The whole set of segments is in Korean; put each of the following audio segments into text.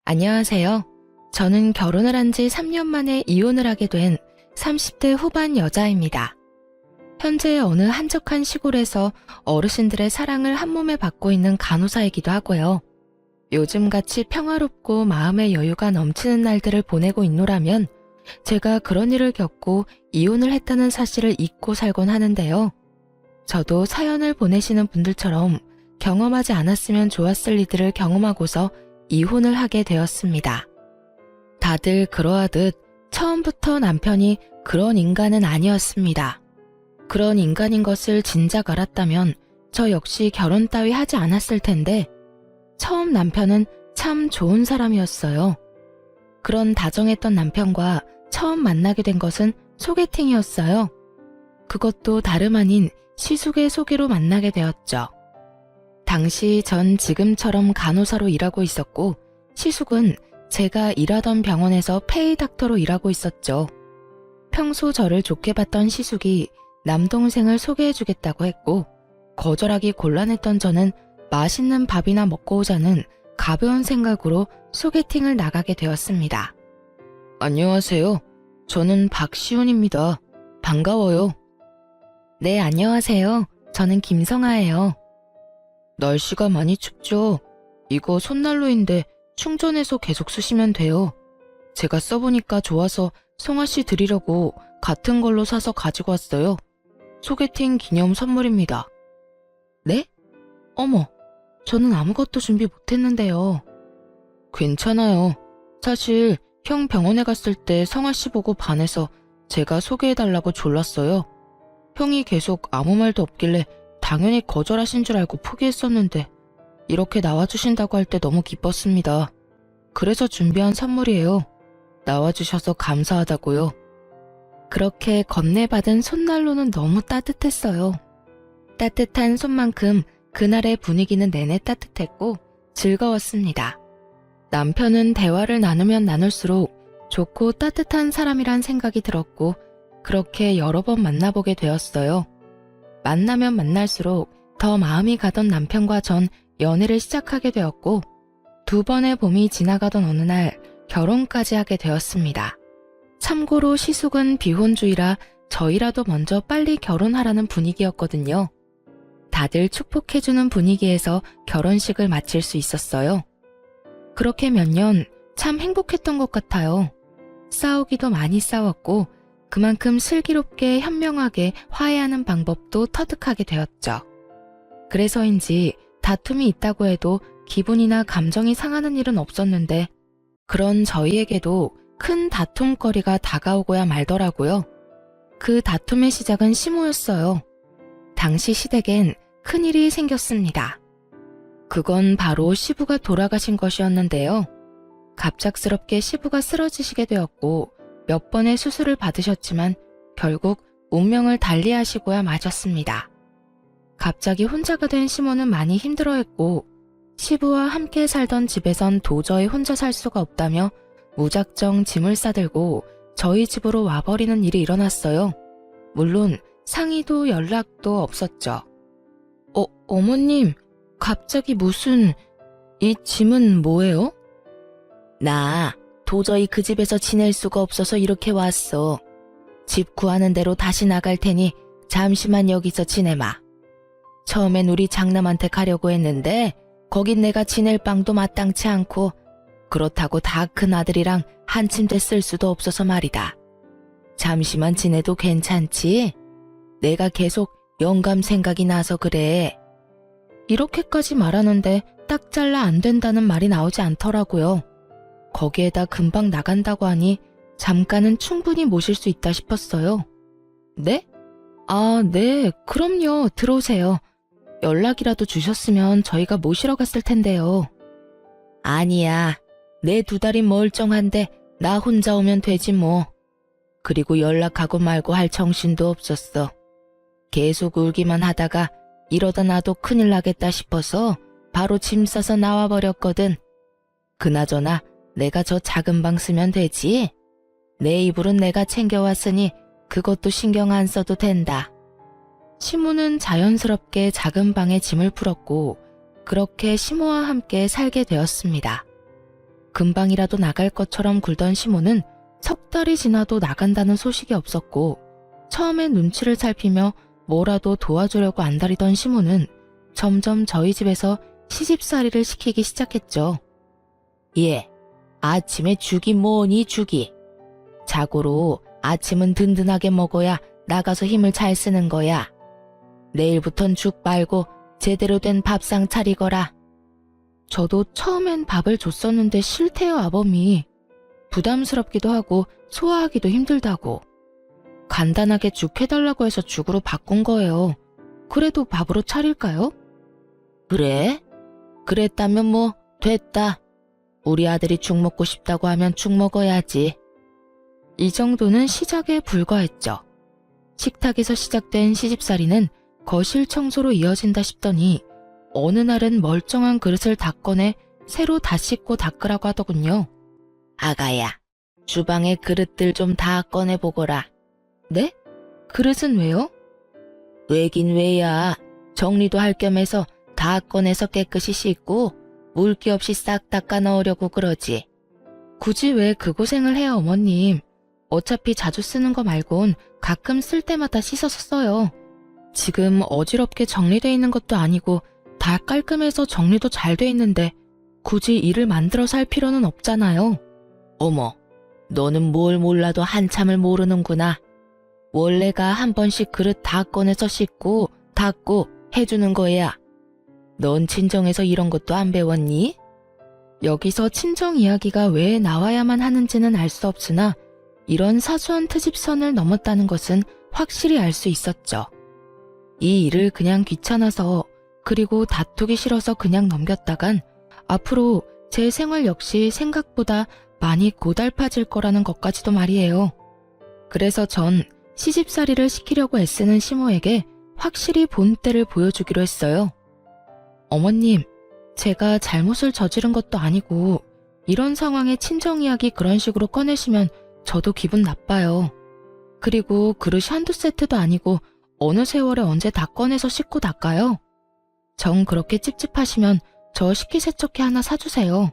안녕하세요. 저는 결혼을 한 지 3년 만에 이혼을 하게 된 30대 후반 여자입니다. 현재 어느 한적한 시골에서 어르신들의 사랑을 한 몸에 받고 있는 간호사이기도 하고요. 요즘같이 평화롭고 마음의 여유가 넘치는 날들을 보내고 있노라면 제가 그런 일을 겪고 이혼을 했다는 사실을 잊고 살곤 하는데요. 저도 사연을 보내시는 분들처럼 경험하지 않았으면 좋았을 일들을 경험하고서 이혼을 하게 되었습니다. 다들 그러하듯 처음부터 남편이 그런 인간은 아니었습니다. 그런 인간인 것을 진작 알았다면 저 역시 결혼 따위 하지 않았을 텐데 처음 남편은 참 좋은 사람이었어요. 그런 다정했던 남편과 처음 만나게 된 것은 소개팅이었어요. 그것도 다름 아닌 시숙의 소개로 만나게 되었죠. 당시 전 지금처럼 간호사로 일하고 있었고 시숙은 제가 일하던 병원에서 페이 닥터로 일하고 있었죠. 평소 저를 좋게 봤던 시숙이 남동생을 소개해주겠다고 했고 거절하기 곤란했던 저는 맛있는 밥이나 먹고 오자는 가벼운 생각으로 소개팅을 나가게 되었습니다. 안녕하세요. 저는 박시훈입니다. 반가워요. 네, 안녕하세요. 저는 김성아예요. 날씨가 많이 춥죠? 이거 손난로인데 충전해서 계속 쓰시면 돼요. 제가 써보니까 좋아서 성아씨 드리려고 같은 걸로 사서 가지고 왔어요. 소개팅 기념 선물입니다. 네? 어머, 저는 아무것도 준비 못했는데요. 괜찮아요. 사실 형 병원에 갔을 때 성아씨 보고 반해서 제가 소개해달라고 졸랐어요. 형이 계속 아무 말도 없길래 당연히 거절하신 줄 알고 포기했었는데 이렇게 나와주신다고 할 때 너무 기뻤습니다. 그래서 준비한 선물이에요. 나와주셔서 감사하다고요. 그렇게 건네받은 손난로는 너무 따뜻했어요. 따뜻한 손만큼 그날의 분위기는 내내 따뜻했고 즐거웠습니다. 남편은 대화를 나누면 나눌수록 좋고 따뜻한 사람이란 생각이 들었고 그렇게 여러 번 만나보게 되었어요. 만나면 만날수록 더 마음이 가던 남편과 전 연애를 시작하게 되었고 2번의 봄이 지나가던 어느 날 결혼까지 하게 되었습니다. 참고로 시숙은 비혼주의라 저희라도 먼저 빨리 결혼하라는 분위기였거든요. 다들 축복해주는 분위기에서 결혼식을 마칠 수 있었어요. 그렇게 몇 년 참 행복했던 것 같아요. 싸우기도 많이 싸웠고 그만큼 슬기롭게 현명하게 화해하는 방법도 터득하게 되었죠. 그래서인지 다툼이 있다고 해도 기분이나 감정이 상하는 일은 없었는데 그런 저희에게도 큰 다툼거리가 다가오고야 말더라고요. 그 다툼의 시작은 시모였어요. 당시 시댁엔 큰일이 생겼습니다. 그건 바로 시부가 돌아가신 것이었는데요. 갑작스럽게 시부가 쓰러지시게 되었고 몇 번의 수술을 받으셨지만 결국 운명을 달리하시고야 마셨습니다. 갑자기 혼자가 된 시모는 많이 힘들어했고 시부와 함께 살던 집에선 도저히 혼자 살 수가 없다며 무작정 짐을 싸들고 저희 집으로 와버리는 일이 일어났어요. 물론 상의도 연락도 없었죠. 어머님, 갑자기 무슨... 이 짐은 뭐예요? 나 도저히 그 집에서 지낼 수가 없어서 이렇게 왔어. 집 구하는 대로 다시 나갈 테니 잠시만 여기서 지내마. 처음엔 우리 장남한테 가려고 했는데 거긴 내가 지낼 방도 마땅치 않고 그렇다고 다 큰 아들이랑 한 침대 쓸 수도 없어서 말이다. 잠시만 지내도 괜찮지? 내가 계속 영감 생각이 나서 그래. 이렇게까지 말하는데 딱 잘라 안 된다는 말이 나오지 않더라고요. 거기에다 금방 나간다고 하니 잠깐은 충분히 모실 수 있다 싶었어요. 네? 아, 네, 그럼요. 들어오세요. 연락이라도 주셨으면 저희가 모시러 갔을 텐데요. 아니야. 내 2달이 멀쩡한데 나 혼자 오면 되지 뭐. 그리고 연락하고 말고 할 정신도 없었어. 계속 울기만 하다가 이러다 나도 큰일 나겠다 싶어서 바로 짐 싸서 나와버렸거든. 그나저나 내가 저 작은 방 쓰면 되지? 내 이불은 내가 챙겨왔으니 그것도 신경 안 써도 된다. 시모는 자연스럽게 작은 방에 짐을 풀었고 그렇게 시모와 함께 살게 되었습니다. 금방이라도 나갈 것처럼 굴던 시모는 석 달이 지나도 나간다는 소식이 없었고, 처음엔 눈치를 살피며 뭐라도 도와주려고 안달이던 시모는 점점 저희 집에서 시집살이를 시키기 시작했죠. 예, 아침에 죽이 뭐니 죽이. 자고로 아침은 든든하게 먹어야 나가서 힘을 잘 쓰는 거야. 내일부턴 죽 말고 제대로 된 밥상 차리거라. 저도 처음엔 밥을 줬었는데 싫대요, 아범이. 부담스럽기도 하고 소화하기도 힘들다고. 간단하게 죽 해달라고 해서 죽으로 바꾼 거예요. 그래도 밥으로 차릴까요? 그래? 그랬다면 뭐 됐다. 우리 아들이 죽 먹고 싶다고 하면 죽 먹어야지. 이 정도는 시작에 불과했죠. 식탁에서 시작된 시집살이는 거실 청소로 이어진다 싶더니 어느 날은 멀쩡한 그릇을 다 꺼내 새로 다 씻고 닦으라고 하더군요. 아가야, 주방에 그릇들 좀 다 꺼내보거라. 네? 그릇은 왜요? 왜긴 왜야. 정리도 할 겸해서 다 꺼내서 깨끗이 씻고 물기 없이 싹 닦아 넣으려고 그러지. 굳이 왜 그 고생을 해요, 어머님. 어차피 자주 쓰는 거 말곤 가끔 쓸 때마다 씻어서 써요. 지금 어지럽게 정리돼 있는 것도 아니고 다 깔끔해서 정리도 잘 돼 있는데 굳이 일을 만들어서 할 필요는 없잖아요. 어머, 너는 뭘 몰라도 한참을 모르는구나. 원래가 한 번씩 그릇 다 꺼내서 씻고 닦고 해주는 거야. 넌 친정에서 이런 것도 안 배웠니? 여기서 친정 이야기가 왜 나와야만 하는지는 알 수 없으나 이런 사소한 트집선을 넘었다는 것은 확실히 알 수 있었죠. 이 일을 그냥 귀찮아서 그리고 다투기 싫어서 그냥 넘겼다간 앞으로 제 생활 역시 생각보다 많이 고달파질 거라는 것까지도 말이에요. 그래서 전 시집살이를 시키려고 애쓰는 시모에게 확실히 본때를 보여주기로 했어요. 어머님, 제가 잘못을 저지른 것도 아니고 이런 상황에 친정 이야기 그런 식으로 꺼내시면 저도 기분 나빠요. 그리고 그릇이 한두 세트도 아니고 어느 세월에 언제 다 꺼내서 씻고 닦아요? 정 그렇게 찝찝하시면 저 식기세척기 하나 사주세요.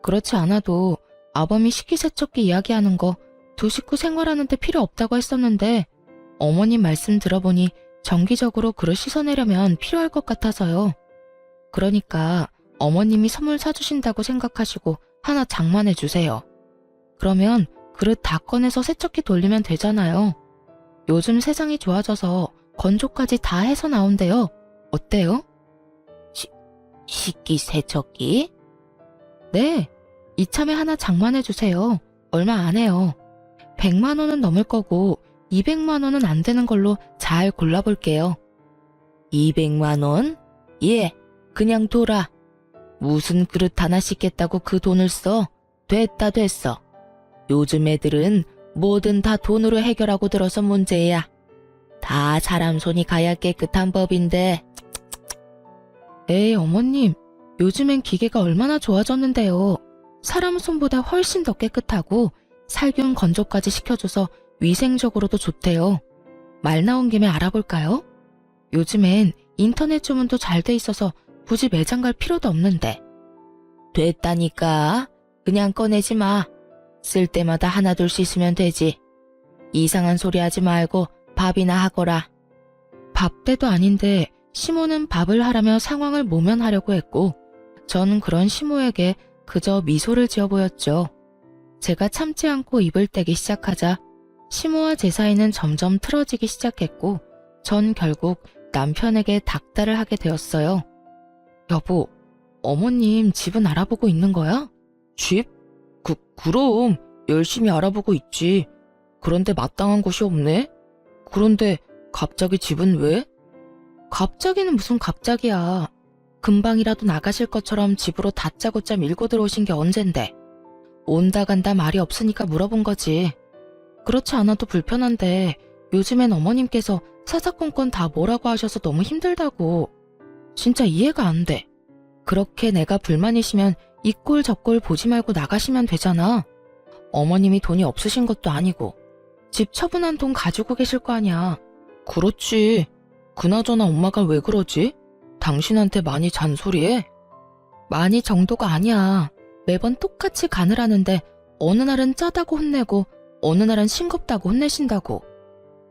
그렇지 않아도 아범이 식기세척기 이야기하는 거 두 식구 생활하는데 필요 없다고 했었는데 어머님 말씀 들어보니 정기적으로 그릇 씻어내려면 필요할 것 같아서요. 그러니까 어머님이 선물 사주신다고 생각하시고 하나 장만해 주세요. 그러면 그릇 다 꺼내서 세척기 돌리면 되잖아요. 요즘 세상이 좋아져서 건조까지 다 해서 나온대요. 어때요? 식기세척기? 네, 이참에 하나 장만해 주세요. 얼마 안 해요. 100만 원은 넘을 거고 200만 원은 안 되는 걸로 잘 골라볼게요. 200만 원? 예, 그냥 둬라. 무슨 그릇 하나 씻겠다고 그 돈을 써? 됐어. 요즘 애들은 뭐든 다 돈으로 해결하고 들어서 문제야. 다 사람 손이 가야 깨끗한 법인데. 에이, 어머님, 요즘엔 기계가 얼마나 좋아졌는데요. 사람 손보다 훨씬 더 깨끗하고 살균 건조까지 시켜줘서 위생적으로도 좋대요. 말 나온 김에 알아볼까요? 요즘엔 인터넷 주문도 잘 돼 있어서 굳이 매장 갈 필요도 없는데. 됐다니까. 그냥 꺼내지 마. 쓸 때마다 하나둘 씻으면 되지. 이상한 소리 하지 말고 밥이나 하거라. 밥 때도 아닌데 시모는 밥을 하라며 상황을 모면하려고 했고 전 그런 시모에게 그저 미소를 지어 보였죠. 제가 참지 않고 입을 떼기 시작하자 시모와 제 사이는 점점 틀어지기 시작했고 전 결국 남편에게 닥달을 하게 되었어요. 여보, 어머님 집은 알아보고 있는 거야? 집? 그럼 열심히 알아보고 있지. 그런데 마땅한 곳이 없네? 그런데 갑자기 집은 왜? 갑자기는 무슨 갑자기야. 금방이라도 나가실 것처럼 집으로 다짜고짜 밀고 들어오신 게 언젠데. 온다 간다 말이 없으니까 물어본 거지. 그렇지 않아도 불편한데 요즘엔 어머님께서 사사건건 다 뭐라고 하셔서 너무 힘들다고. 진짜 이해가 안 돼. 그렇게 내가 불만이시면 이 꼴 저 꼴 보지 말고 나가시면 되잖아. 어머님이 돈이 없으신 것도 아니고 집 처분한 돈 가지고 계실 거 아니야. 그렇지. 그나저나 엄마가 왜 그러지? 당신한테 많이 잔소리해? 많이 정도가 아니야. 매번 똑같이 간을 하는데 어느 날은 짜다고 혼내고 어느 날은 싱겁다고 혼내신다고.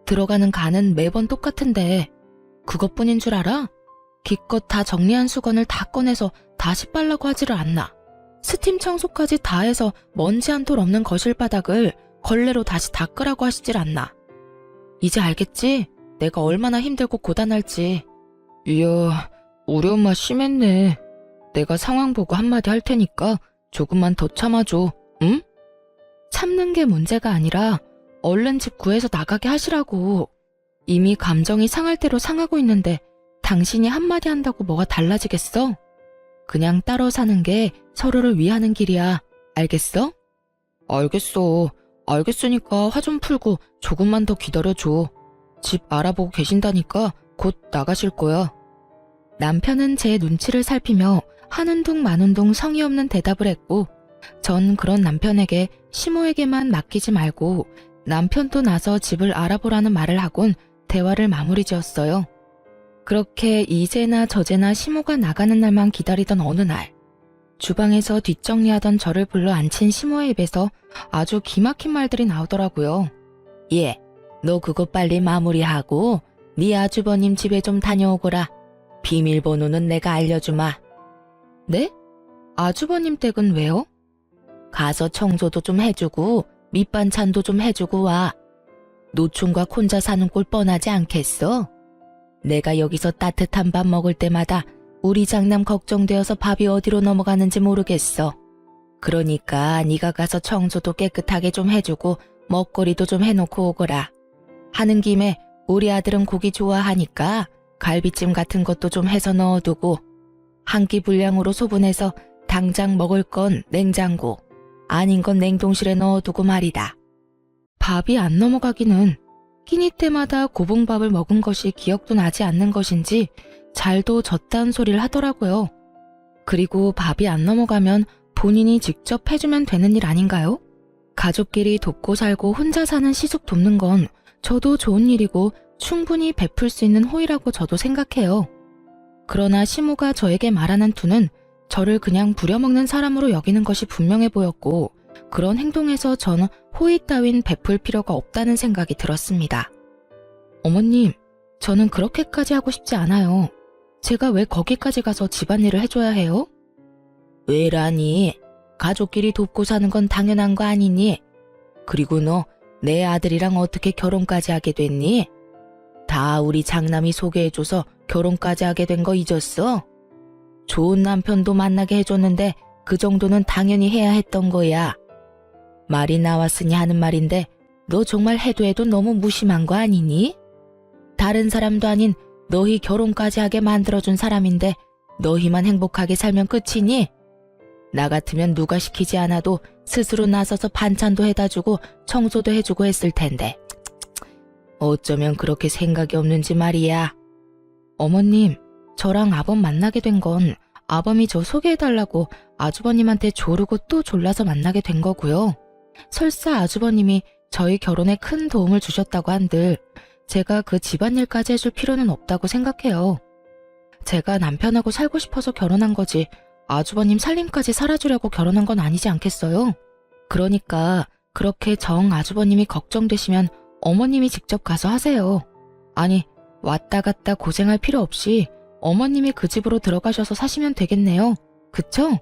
들어가는 간은 매번 똑같은데 그것뿐인 줄 알아? 기껏 다 정리한 수건을 다 꺼내서 다시 빨라고 하지를 않나. 스팀 청소까지 다 해서 먼지 한 톨 없는 거실 바닥을 걸레로 다시 닦으라고 하시질 않나. 이제 알겠지? 내가 얼마나 힘들고 고단할지. 이야, 우리 엄마 심했네. 내가 상황 보고 한마디 할 테니까 조금만 더 참아줘, 응? 참는 게 문제가 아니라 얼른 집 구해서 나가게 하시라고. 이미 감정이 상할 대로 상하고 있는데 당신이 한마디 한다고 뭐가 달라지겠어? 그냥 따로 사는 게 서로를 위하는 길이야. 알겠어? 알겠어. 알겠으니까 화 좀 풀고 조금만 더 기다려줘. 집 알아보고 계신다니까 곧 나가실 거야. 남편은 제 눈치를 살피며 하는 둥 마는 둥 성의 없는 대답을 했고 전 그런 남편에게 시모에게만 맡기지 말고 남편도 나서 집을 알아보라는 말을 하곤 대화를 마무리 지었어요. 그렇게 이제나 저제나 시모가 나가는 날만 기다리던 어느 날 주방에서 뒷정리하던 저를 불러 앉힌 시모의 입에서 아주 기막힌 말들이 나오더라고요. 예, 너 그거 빨리 마무리하고 네 아주버님 집에 좀 다녀오거라. 비밀번호는 내가 알려주마. 네? 아주버님 댁은 왜요? 가서 청소도 좀 해주고 밑반찬도 좀 해주고 와. 노총각 혼자 사는 꼴 뻔하지 않겠어? 내가 여기서 따뜻한 밥 먹을 때마다 우리 장남 걱정되어서 밥이 어디로 넘어가는지 모르겠어. 그러니까 네가 가서 청소도 깨끗하게 좀 해주고 먹거리도 좀 해놓고 오거라. 하는 김에 우리 아들은 고기 좋아하니까 갈비찜 같은 것도 좀 해서 넣어두고 한 끼 분량으로 소분해서 당장 먹을 건 냉장고, 아닌 건 냉동실에 넣어두고 말이다. 밥이 안 넘어가기는 끼니 때마다 고봉밥을 먹은 것이 기억도 나지 않는 것인지 잘도 졌다는 소리를 하더라고요. 그리고 밥이 안 넘어가면 본인이 직접 해주면 되는 일 아닌가요? 가족끼리 돕고 살고 혼자 사는 시숙 돕는 건 저도 좋은 일이고 충분히 베풀 수 있는 호의라고 저도 생각해요. 그러나 시모가 저에게 말하는 투는 저를 그냥 부려먹는 사람으로 여기는 것이 분명해 보였고 그런 행동에서 저는 호의 따윈 베풀 필요가 없다는 생각이 들었습니다. 어머님, 저는 그렇게까지 하고 싶지 않아요. 제가 왜 거기까지 가서 집안일을 해줘야 해요? 왜라니? 가족끼리 돕고 사는 건 당연한 거 아니니? 그리고 너 내 아들이랑 어떻게 결혼까지 하게 됐니? 다 우리 장남이 소개해줘서 결혼까지 하게 된 거 잊었어? 좋은 남편도 만나게 해줬는데 그 정도는 당연히 해야 했던 거야. 말이 나왔으니 하는 말인데 너 정말 해도 해도 너무 무심한 거 아니니? 다른 사람도 아닌 너희 결혼까지 하게 만들어준 사람인데 너희만 행복하게 살면 끝이니? 나 같으면 누가 시키지 않아도 스스로 나서서 반찬도 해다주고 청소도 해주고 했을 텐데 어쩌면 그렇게 생각이 없는지 말이야. 어머님, 저랑 아범 만나게 된 건 아범이 저 소개해달라고 아주버님한테 조르고 또 졸라서 만나게 된 거고요. 설사 아주버님이 저희 결혼에 큰 도움을 주셨다고 한들 제가 그 집안일까지 해줄 필요는 없다고 생각해요. 제가 남편하고 살고 싶어서 결혼한 거지 아주버님 살림까지 살아주려고 결혼한 건 아니지 않겠어요? 그러니까 그렇게 정 아주버님이 걱정되시면 어머님이 직접 가서 하세요. 아니, 왔다 갔다 고생할 필요 없이 어머님이 그 집으로 들어가셔서 사시면 되겠네요. 그쵸?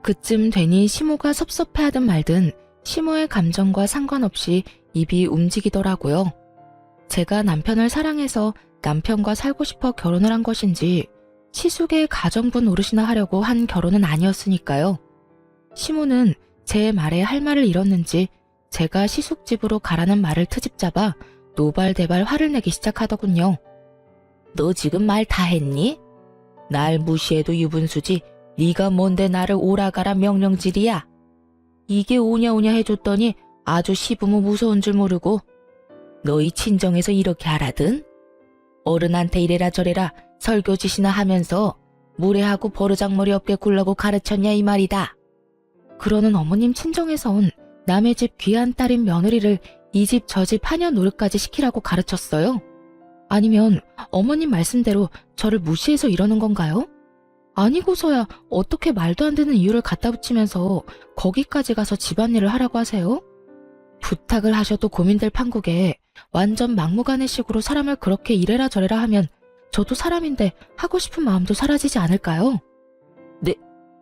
그쯤 되니 시모가 섭섭해하든 말든 시모의 감정과 상관없이 입이 움직이더라고요. 제가 남편을 사랑해서 남편과 살고 싶어 결혼을 한 것인지 시숙의 가정부 노릇이나 하려고 한 결혼은 아니었으니까요. 시모는 제 말에 할 말을 잃었는지 제가 시숙집으로 가라는 말을 트집잡아 노발대발 화를 내기 시작하더군요. 너 지금 말 다 했니? 날 무시해도 유분수지 네가 뭔데 나를 오라가라 명령질이야. 이게 오냐오냐 해줬더니 아주 시부모 무서운 줄 모르고 너희 친정에서 이렇게 하라든? 어른한테 이래라 저래라 설교짓이나 하면서 무례하고 버르장머리 없게 굴라고 가르쳤냐 이 말이다. 그러는 어머님 친정에선 남의 집 귀한 딸인 며느리를 이 집 저 집 하녀 노릇까지 시키라고 가르쳤어요? 아니면 어머님 말씀대로 저를 무시해서 이러는 건가요? 아니고서야 어떻게 말도 안 되는 이유를 갖다 붙이면서 거기까지 가서 집안일을 하라고 하세요? 부탁을 하셔도 고민될 판국에 완전 막무가내식으로 사람을 그렇게 이래라 저래라 하면 저도 사람인데 하고 싶은 마음도 사라지지 않을까요?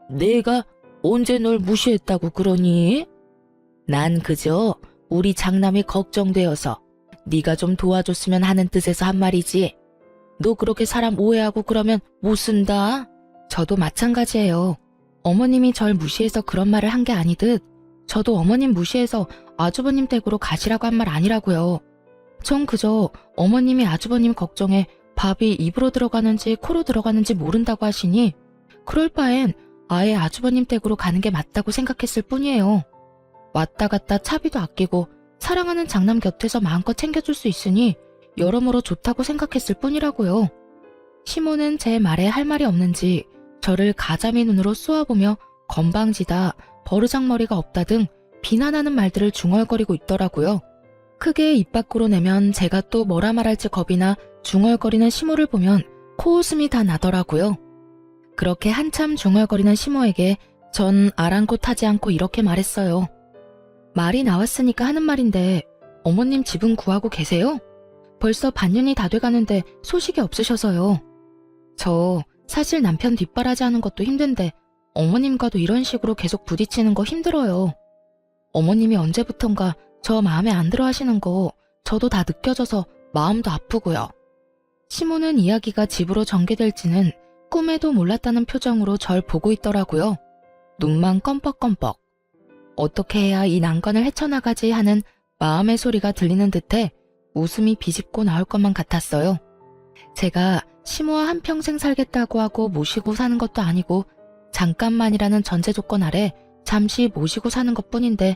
내가 언제 널 무시했다고 그러니? 난 그저 우리 장남이 걱정되어서 네가 좀 도와줬으면 하는 뜻에서 한 말이지. 너 그렇게 사람 오해하고 그러면 못 쓴다. 저도 마찬가지예요. 어머님이 절 무시해서 그런 말을 한 게 아니듯 저도 어머님 무시해서 아주버님 댁으로 가시라고 한 말 아니라고요. 전 그저 어머님이 아주버님 걱정에 밥이 입으로 들어가는지 코로 들어가는지 모른다고 하시니 그럴 바엔 아예 아주버님 댁으로 가는 게 맞다고 생각했을 뿐이에요. 왔다 갔다 차비도 아끼고 사랑하는 장남 곁에서 마음껏 챙겨줄 수 있으니 여러모로 좋다고 생각했을 뿐이라고요. 시모는 제 말에 할 말이 없는지 저를 가자미 눈으로 쏘아보며 건방지다, 버르장머리가 없다 등 비난하는 말들을 중얼거리고 있더라고요. 크게 입 밖으로 내면 제가 또 뭐라 말할지 겁이 나 중얼거리는 시모를 보면 코웃음이 다 나더라고요. 그렇게 한참 중얼거리는 시모에게 전 아랑곳하지 않고 이렇게 말했어요. 말이 나왔으니까 하는 말인데 어머님 집은 구하고 계세요? 벌써 반년이 다 돼가는데 소식이 없으셔서요. 저 사실 남편 뒷바라지하는 것도 힘든데 어머님과도 이런 식으로 계속 부딪히는 거 힘들어요. 어머님이 언제부턴가 저 마음에 안 들어 하시는 거 저도 다 느껴져서 마음도 아프고요. 시모는 이야기가 집으로 전개될지는 꿈에도 몰랐다는 표정으로 절 보고 있더라고요. 눈만 껌뻑껌뻑. 어떻게 해야 이 난관을 헤쳐나가지 하는 마음의 소리가 들리는 듯해 웃음이 비집고 나올 것만 같았어요. 제가 시모와 한평생 살겠다고 하고 모시고 사는 것도 아니고 잠깐만이라는 전제 조건 아래 잠시 모시고 사는 것뿐인데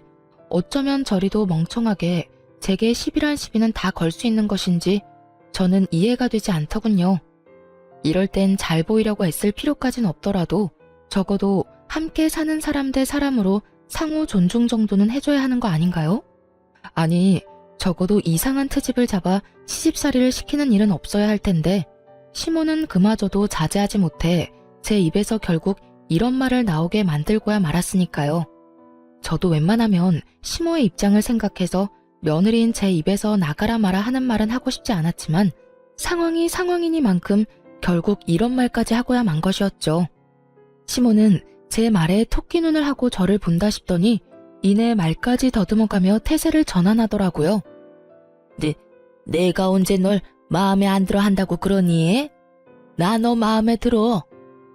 어쩌면 저리도 멍청하게 제게 10이란 시비는 다 걸 수 있는 것인지 저는 이해가 되지 않더군요. 이럴 땐 잘 보이려고 애쓸 필요까진 없더라도 적어도 함께 사는 사람 대 사람으로 상호 존중 정도는 해줘야 하는 거 아닌가요? 아니, 적어도 이상한 트집을 잡아 시집살이를 시키는 일은 없어야 할 텐데 시모는 그마저도 자제하지 못해 제 입에서 결국 이런 말을 나오게 만들고야 말았으니까요. 저도 웬만하면 시모의 입장을 생각해서 며느리인 제 입에서 나가라 마라 하는 말은 하고 싶지 않았지만 상황이 상황이니만큼 결국 이런 말까지 하고야 만 것이었죠. 시모는 제 말에 토끼 눈을 하고 저를 본다 싶더니 이내 말까지 더듬어가며 태세를 전환하더라고요. 내가 언제 널 마음에 안 들어 한다고 그러니? 나 너 마음에 들어.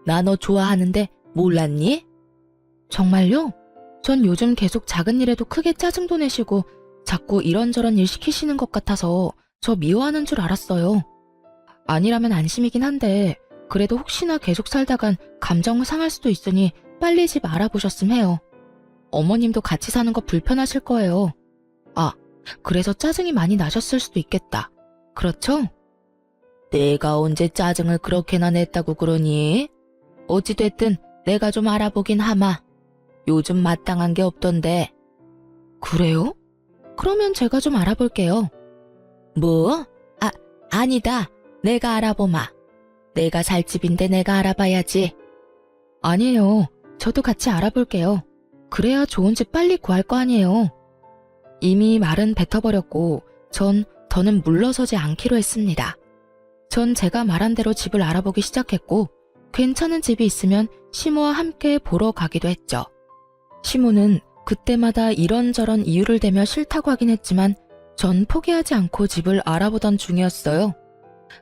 나 너 좋아하는데 몰랐니? 정말요? 전 요즘 계속 작은 일에도 크게 짜증도 내시고 자꾸 이런저런 일 시키시는 것 같아서 저 미워하는 줄 알았어요. 아니라면 안심이긴 한데 그래도 혹시나 계속 살다간 감정 상할 수도 있으니 빨리 집 알아보셨음 해요. 어머님도 같이 사는 거 불편하실 거예요. 아, 그래서 짜증이 많이 나셨을 수도 있겠다. 그렇죠? 내가 언제 짜증을 그렇게나 냈다고 그러니? 어찌됐든 내가 좀 알아보긴 하마. 요즘 마땅한 게 없던데. 그래요? 그러면 제가 좀 알아볼게요. 뭐? 아니다. 내가 알아보마. 내가 살 집인데 내가 알아봐야지. 아니에요. 저도 같이 알아볼게요. 그래야 좋은 집 빨리 구할 거 아니에요. 이미 말은 뱉어버렸고 전 더는 물러서지 않기로 했습니다. 전 제가 말한 대로 집을 알아보기 시작했고 괜찮은 집이 있으면 시모와 함께 보러 가기도 했죠. 시모는 그때마다 이런저런 이유를 대며 싫다고 하긴 했지만 전 포기하지 않고 집을 알아보던 중이었어요.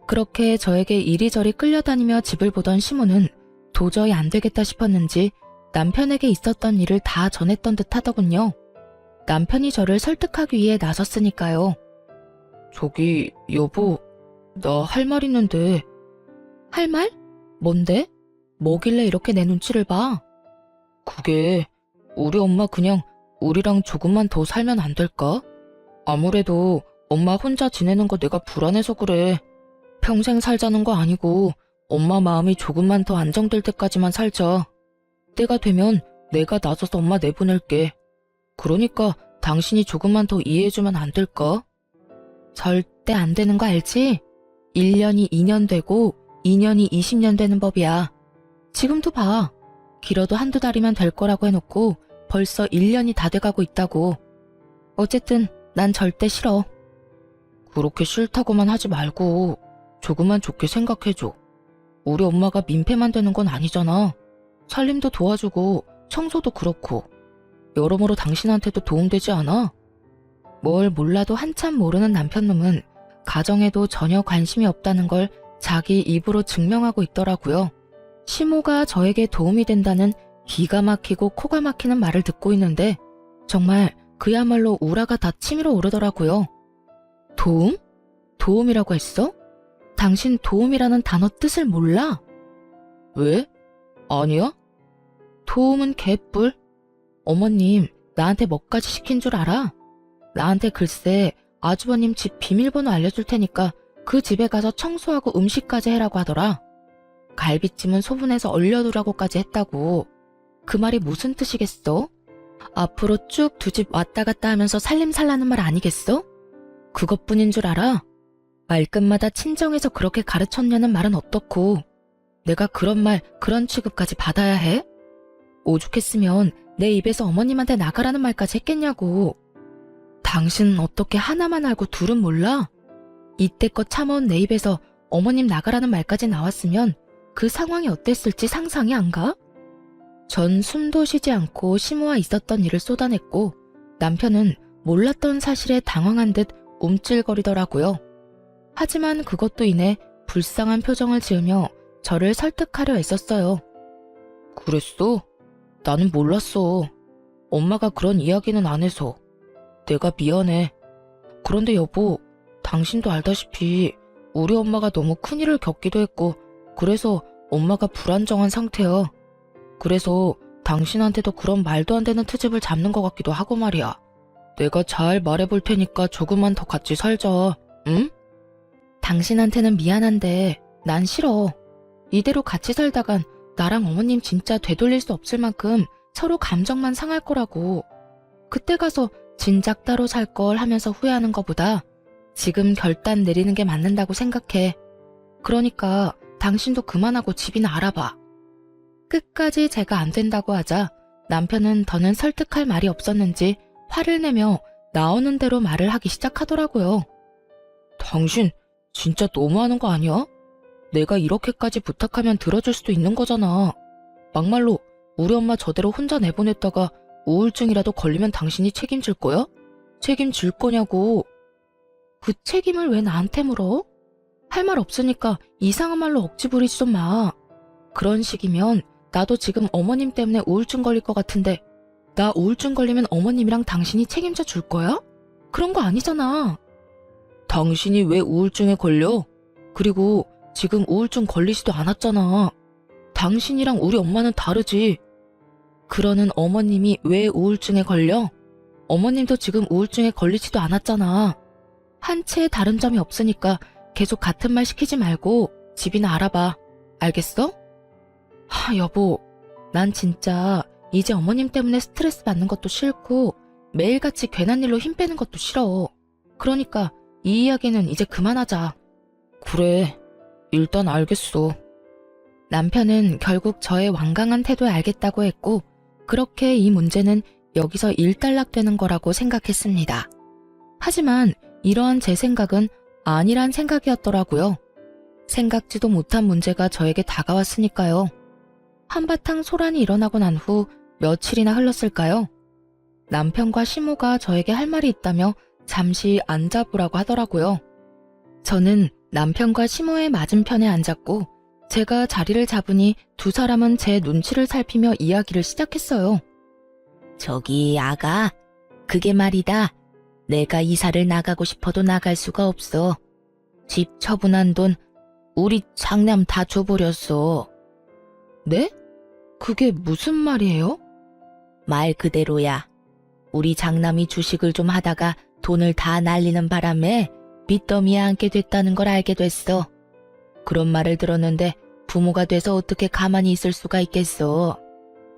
그렇게 저에게 이리저리 끌려다니며 집을 보던 시모는 도저히 안 되겠다 싶었는지 남편에게 있었던 일을 다 전했던 듯 하더군요. 남편이 저를 설득하기 위해 나섰으니까요. 저기 여보, 나 할 말 있는데. 할 말? 뭔데? 뭐길래 이렇게 내 눈치를 봐? 그게 우리 엄마 그냥 우리랑 조금만 더 살면 안 될까? 아무래도 엄마 혼자 지내는 거 내가 불안해서 그래. 평생 살자는 거 아니고 엄마 마음이 조금만 더 안정될 때까지만 살자. 때가 되면 내가 나서서 엄마 내보낼게. 그러니까 당신이 조금만 더 이해해주면 안 될까? 절대 안 되는 거 알지? 1년이 2년 되고 2년이 20년 되는 법이야. 지금도 봐. 길어도 한두 달이면 될 거라고 해놓고 벌써 1년이 다 돼가고 있다고. 어쨌든 난 절대 싫어. 그렇게 싫다고만 하지 말고 조금만 좋게 생각해줘. 우리 엄마가 민폐만 되는 건 아니잖아. 살림도 도와주고 청소도 그렇고 여러모로 당신한테도 도움되지 않아? 뭘 몰라도 한참 모르는 남편놈은 가정에도 전혀 관심이 없다는 걸 자기 입으로 증명하고 있더라고요. 시모가 저에게 도움이 된다는 기가 막히고 코가 막히는 말을 듣고 있는데 정말 그야말로 우라가 다 치밀어 오르더라고요. 도움? 도움이라고 했어? 당신 도움이라는 단어 뜻을 몰라? 왜? 아니야? 도움은 개뿔. 어머님, 나한테 뭐까지 시킨 줄 알아? 나한테 글쎄 아주버님 집 비밀번호 알려줄 테니까 그 집에 가서 청소하고 음식까지 해라고 하더라. 갈비찜은 소분해서 얼려두라고까지 했다고. 그 말이 무슨 뜻이겠어? 앞으로 쭉 두 집 왔다 갔다 하면서 살림살라는 말 아니겠어? 그것뿐인 줄 알아? 말끝마다 친정에서 그렇게 가르쳤냐는 말은 어떻고 내가 그런 말, 그런 취급까지 받아야 해? 오죽했으면 내 입에서 어머님한테 나가라는 말까지 했겠냐고. 당신은 어떻게 하나만 알고 둘은 몰라? 이때껏 참아온 내 입에서 어머님 나가라는 말까지 나왔으면 그 상황이 어땠을지 상상이 안 가? 전 숨도 쉬지 않고 시모와 있었던 일을 쏟아냈고 남편은 몰랐던 사실에 당황한 듯 움찔거리더라고요. 하지만 그것도 인해 불쌍한 표정을 지으며 저를 설득하려 애썼어요. 그랬어? 나는 몰랐어. 엄마가 그런 이야기는 안 해서. 내가 미안해. 그런데 여보, 당신도 알다시피 우리 엄마가 너무 큰일을 겪기도 했고 그래서 엄마가 불안정한 상태야. 그래서 당신한테도 그런 말도 안 되는 트집을 잡는 것 같기도 하고 말이야. 내가 잘 말해볼 테니까 조금만 더 같이 살자, 응? 당신한테는 미안한데 난 싫어. 이대로 같이 살다간 나랑 어머님 진짜 되돌릴 수 없을 만큼 서로 감정만 상할 거라고. 그때 가서 진작 따로 살 걸 하면서 후회하는 것보다 지금 결단 내리는 게 맞는다고 생각해. 그러니까 당신도 그만하고 집이나 알아봐. 끝까지 제가 안 된다고 하자 남편은 더는 설득할 말이 없었는지 화를 내며 나오는 대로 말을 하기 시작하더라고요. 당신 진짜 너무하는 거 아니야? 내가 이렇게까지 부탁하면 들어줄 수도 있는 거잖아. 막말로 우리 엄마 저대로 혼자 내보냈다가 우울증이라도 걸리면 당신이 책임질 거야? 책임질 거냐고. 그 책임을 왜 나한테 물어? 할 말 없으니까 이상한 말로 억지 부리지 좀 마. 그런 식이면 나도 지금 어머님 때문에 우울증 걸릴 것 같은데 나 우울증 걸리면 어머님이랑 당신이 책임져 줄 거야? 그런 거 아니잖아. 당신이 왜 우울증에 걸려? 그리고 지금 우울증 걸리지도 않았잖아. 당신이랑 우리 엄마는 다르지. 그러는 어머님이 왜 우울증에 걸려? 어머님도 지금 우울증에 걸리지도 않았잖아. 한 채 다른 점이 없으니까 계속 같은 말 시키지 말고 집이나 알아봐. 알겠어? 여보, 난 진짜 이제 어머님 때문에 스트레스 받는 것도 싫고 매일같이 괜한 일로 힘 빼는 것도 싫어. 그러니까 이 이야기는 이제 그만하자. 그래, 일단 알겠어. 남편은 결국 저의 완강한 태도에 알겠다고 했고 그렇게 이 문제는 여기서 일단락되는 거라고 생각했습니다. 하지만 이러한 제 생각은 아니란 생각이었더라고요. 생각지도 못한 문제가 저에게 다가왔으니까요. 한바탕 소란이 일어나고 난 후 며칠이나 흘렀을까요? 남편과 시모가 저에게 할 말이 있다며 잠시 앉아보라고 하더라고요. 저는 남편과 시모의 맞은편에 앉았고 제가 자리를 잡으니 두 사람은 제 눈치를 살피며 이야기를 시작했어요. 저기 아가, 그게 말이다. 내가 이사를 나가고 싶어도 나갈 수가 없어. 집 처분한 돈 우리 장남 다 줘버렸어. 네? 그게 무슨 말이에요? 말 그대로야. 우리 장남이 주식을 좀 하다가 돈을 다 날리는 바람에 빚더미에 앉게 됐다는 걸 알게 됐어. 그런 말을 들었는데 부모가 돼서 어떻게 가만히 있을 수가 있겠어.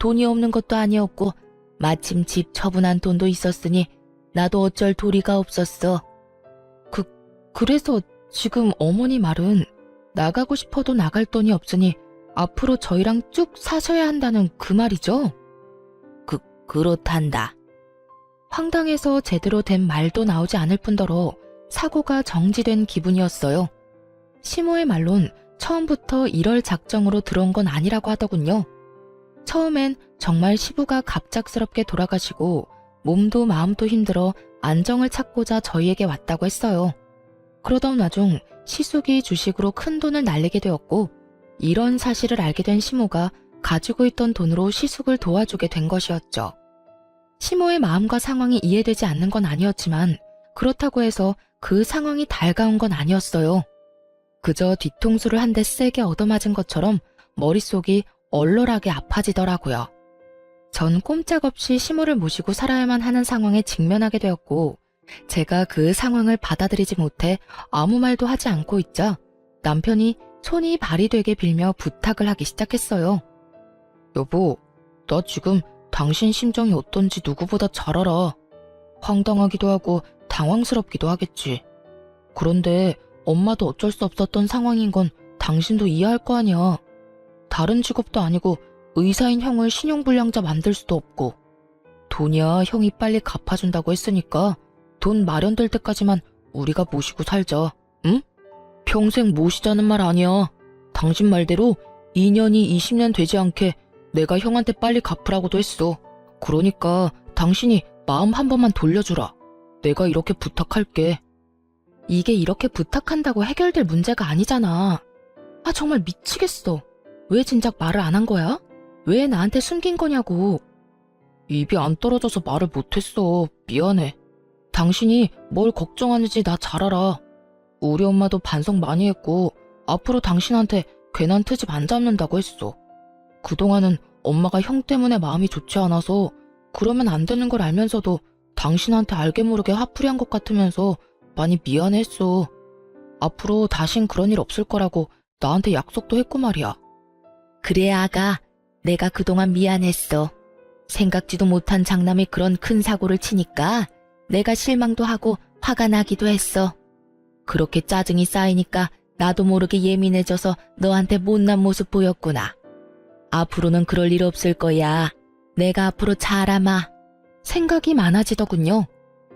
돈이 없는 것도 아니었고 마침 집 처분한 돈도 있었으니 나도 어쩔 도리가 없었어. 그래서 지금 어머니 말은 나가고 싶어도 나갈 돈이 없으니 앞으로 저희랑 쭉 사셔야 한다는 그 말이죠? 그렇단다. 황당해서 제대로 된 말도 나오지 않을 뿐더러 사고가 정지된 기분이었어요. 시모의 말론 처음부터 이럴 작정으로 들어온 건 아니라고 하더군요. 처음엔 정말 시부가 갑작스럽게 돌아가시고 몸도 마음도 힘들어 안정을 찾고자 저희에게 왔다고 했어요. 그러던 와중 시숙이 주식으로 큰 돈을 날리게 되었고 이런 사실을 알게 된 시모가 가지고 있던 돈으로 시숙을 도와주게 된 것이었죠. 시모의 마음과 상황이 이해되지 않는 건 아니었지만 그렇다고 해서 그 상황이 달가운 건 아니었어요. 그저 뒤통수를 한 대 세게 얻어맞은 것처럼 머릿속이 얼얼하게 아파지더라고요. 전 꼼짝없이 시모를 모시고 살아야만 하는 상황에 직면하게 되었고 제가 그 상황을 받아들이지 못해 아무 말도 하지 않고 있자 남편이 손이 발이 되게 빌며 부탁을 하기 시작했어요. 여보, 나 지금 당신 심정이 어떤지 누구보다 잘 알아. 황당하기도 하고 당황스럽기도 하겠지. 그런데 엄마도 어쩔 수 없었던 상황인 건 당신도 이해할 거 아니야. 다른 직업도 아니고 의사인 형을 신용불량자 만들 수도 없고 돈이야 형이 빨리 갚아준다고 했으니까 돈 마련될 때까지만 우리가 모시고 살자. 응? 평생 모시자는 말 아니야. 당신 말대로 2년이 20년 되지 않게 내가 형한테 빨리 갚으라고도 했어. 그러니까 당신이 마음 한 번만 돌려주라. 내가 이렇게 부탁할게. 이게 이렇게 부탁한다고 해결될 문제가 아니잖아. 아 정말 미치겠어. 왜 진작 말을 안 한 거야? 왜 나한테 숨긴 거냐고. 입이 안 떨어져서 말을 못했어. 미안해. 당신이 뭘 걱정하는지 나 잘 알아. 우리 엄마도 반성 많이 했고 앞으로 당신한테 괜한 트집 안 잡는다고 했어. 그동안은 엄마가 형 때문에 마음이 좋지 않아서 그러면 안 되는 걸 알면서도 당신한테 알게 모르게 화풀이한 것 같으면서 많이 미안했어. 앞으로 다신 그런 일 없을 거라고 나한테 약속도 했고 말이야. 그래 아가, 내가 그동안 미안했어. 생각지도 못한 장남이 그런 큰 사고를 치니까 내가 실망도 하고 화가 나기도 했어. 그렇게 짜증이 쌓이니까 나도 모르게 예민해져서 너한테 못난 모습 보였구나. 앞으로는 그럴 일 없을 거야. 내가 앞으로 잘하마. 생각이 많아지더군요.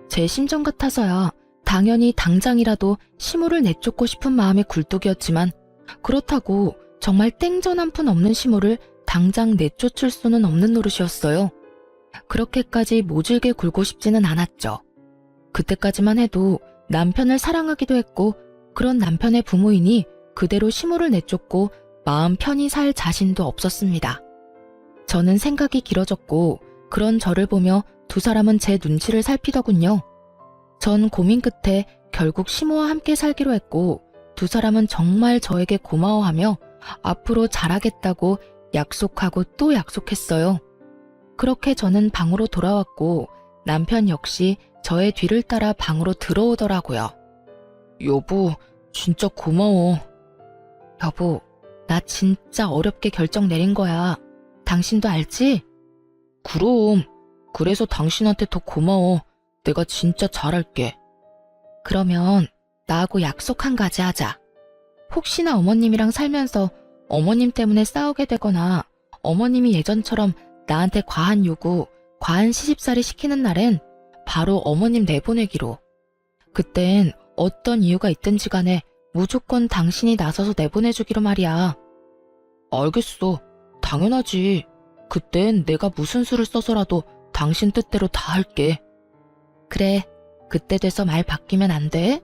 제 심정 같아서야 당연히 당장이라도 시모를 내쫓고 싶은 마음이 굴뚝이었지만 그렇다고 정말 땡전 한 푼 없는 시모를 당장 내쫓을 수는 없는 노릇이었어요. 그렇게까지 모질게 굴고 싶지는 않았죠. 그때까지만 해도 남편을 사랑하기도 했고 그런 남편의 부모이니 그대로 시모를 내쫓고 마음 편히 살 자신도 없었습니다. 저는 생각이 길어졌고 그런 저를 보며 두 사람은 제 눈치를 살피더군요. 전 고민 끝에 결국 시모와 함께 살기로 했고 두 사람은 정말 저에게 고마워하며 앞으로 잘하겠다고 약속하고 또 약속했어요. 그렇게 저는 방으로 돌아왔고 남편 역시 저의 뒤를 따라 방으로 들어오더라고요. 여보, 진짜 고마워. 여보, 나 진짜 어렵게 결정 내린 거야. 당신도 알지? 그럼. 그래서 당신한테 더 고마워. 내가 진짜 잘할게. 그러면 나하고 약속 한 가지 하자. 혹시나 어머님이랑 살면서 어머님 때문에 싸우게 되거나 어머님이 예전처럼 나한테 과한 요구, 과한 시집살이 시키는 날엔 바로 어머님 내보내기로. 그땐 어떤 이유가 있든지 간에 무조건 당신이 나서서 내보내주기로 말이야. 알겠어. 당연하지. 그땐 내가 무슨 수를 써서라도 당신 뜻대로 다 할게. 그래. 그때 돼서 말 바뀌면 안 돼?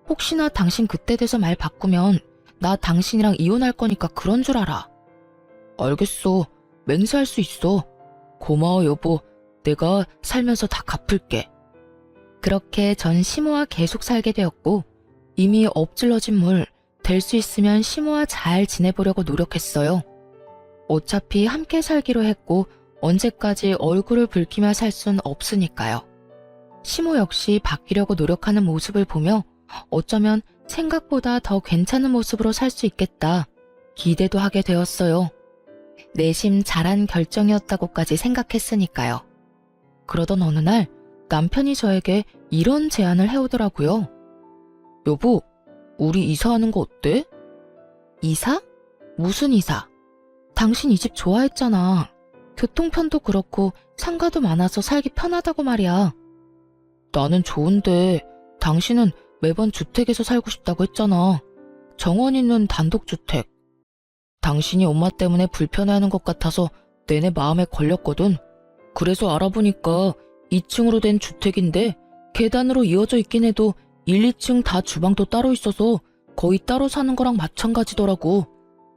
혹시나 당신 그때 돼서 말 바꾸면 나 당신이랑 이혼할 거니까 그런 줄 알아. 알겠어. 맹세할 수 있어. 고마워 여보. 내가 살면서 다 갚을게. 그렇게 전 시모와 계속 살게 되었고 이미 엎질러진 물, 될 수 있으면 시모와 잘 지내보려고 노력했어요. 어차피 함께 살기로 했고 언제까지 얼굴을 붉히며 살 순 없으니까요. 시모 역시 바뀌려고 노력하는 모습을 보며 어쩌면 생각보다 더 괜찮은 모습으로 살 수 있겠다 기대도 하게 되었어요. 내심 잘한 결정이었다고까지 생각했으니까요. 그러던 어느 날 남편이 저에게 이런 제안을 해오더라고요. 여보, 우리 이사하는 거 어때? 이사? 무슨 이사? 당신 이 집 좋아했잖아. 교통편도 그렇고 상가도 많아서 살기 편하다고 말이야. 나는 좋은데 당신은 매번 주택에서 살고 싶다고 했잖아. 정원 있는 단독주택. 당신이 엄마 때문에 불편해하는 것 같아서 내내 마음에 걸렸거든. 그래서 알아보니까 2층으로 된 주택인데 계단으로 이어져 있긴 해도 1, 2층 다 주방도 따로 있어서 거의 따로 사는 거랑 마찬가지더라고.